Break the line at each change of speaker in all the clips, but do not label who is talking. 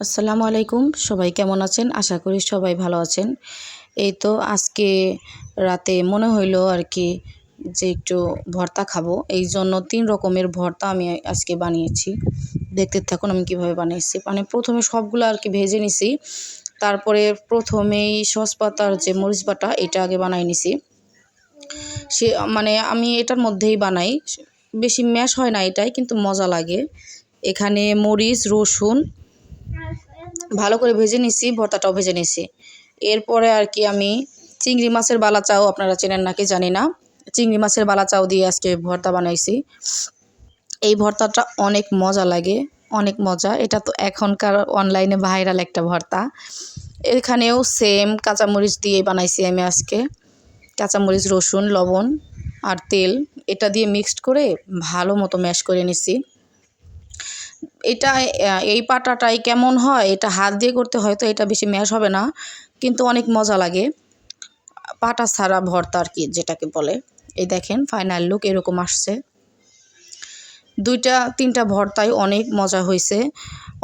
আসসালামু আলাইকুম, সবাই কেমন আছেন? আশা করি সবাই ভালো আছেন। এই তো আজকে রাতে মনে হইলো আর কি যে একটু ভর্তা খাবো। এই জন্য ৩ রকমের ভর্তা আমি আজকে বানিয়েছি। দেখতে থাকুন আমি কিভাবে বানিয়েছি। মানে প্রথমে সবগুলো আর কি ভেজে নিছি। তারপরে প্রথমেই সসপাতার যে মরিচ বাটা এটা আগে বানাই নিছি। মানে আমি এটার মধ্যেই বানাই। বেশি ম্যাশ হয় না এটাই, কিন্তু মজা লাগে। এখানে মরিচ, রসুন ভালো করে ভেজে নিছি, ভর্তাটাও ভেজে নিছি। এরপরে আর কি আমি চিংড়ি মাছের বালাচাও, আপনারা চেনেন নাকি জানি না, চিংড়ি মাছের বালাচাও দিয়ে আজকে ভর্তা বানাইছি। এই ভর্তাটা অনেক মজা লাগে, অনেক মজা। এটা তো এখনকার অনলাইনে ভাইরাল একটা ভর্তা। এখানেও সেম কাঁচামরিচ দিয়ে বানাইছি আমি আজকে। কাঁচামরিচ, রসুন, লবণ আর তেল এটা দিয়ে মিক্সড করে ভালো মতো ম্যাশ করে নিছি। এটা এই পাটাটাই কেমন হয়, এটা হাত দিয়ে করতে হয়তো এটা বেশি ম্যাশ হবে না, কিন্তু অনেক মজা লাগে। পাটা ছাড়া ভর্তা আর কি যেটাকে বলে। এই দেখেন ফাইনাল লুক এরকম আসছে। 2-3টা ভর্তাই অনেক মজা হয়েছে,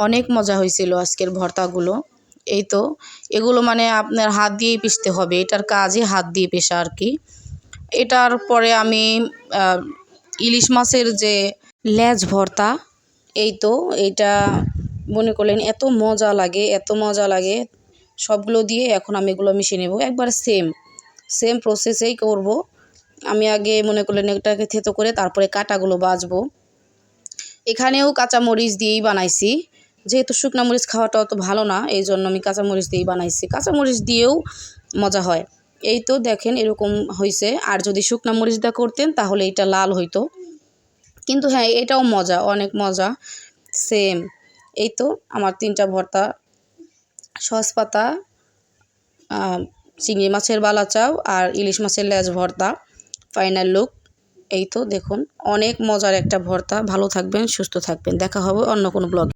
অনেক মজা হয়েছিল আজকের ভর্তাগুলো। এই তো এগুলো মানে আপনার হাত দিয়েই পিষতে হবে, এটার কাজই হাত দিয়ে পেষা আর কি। এটার পরে আমি ইলিশ মাছের যে লেজ ভর্তা, এই তো এইটা মনে করলেন এত মজা লাগে, এত মজা লাগে। সবগুলো দিয়ে এখন আমি এগুলো মিশিয়ে নেব, একবার সেম প্রসেসেই করব। আমি আগে মনে করলেন এটাকে থেতো করে তারপরে কাটাগুলো বাছবো। এখানেও কাঁচামরিচ দিয়েই বানাইছি, যেহেতু শুকনা মরিচ খাওয়াটা অত ভালো না, এই জন্য আমি কাঁচামরিচ দিয়েই বানাইছি। কাঁচামরিচ দিয়েও মজা হয়। এই তো দেখেন এরকম হয়েছে। আর যদি শুকনা মরিচ দিয়ে করতেন তাহলে এটা লাল হইতো, কিন্তু হ্যাঁ এটাও মজা, অনেক মজা সেম। এই তো আমার 3টা ভর্তা, সসপাতা, চিংড়ি মাছের বালাচাও আর ইলিশ মাছের লেজ ভর্তা, ফাইনাল লুক। এই তো দেখুন অনেক মজার একটা ভর্তা। ভালো থাকবেন, সুস্থ থাকবেন, দেখা হবে অন্য কোনো ব্লগে।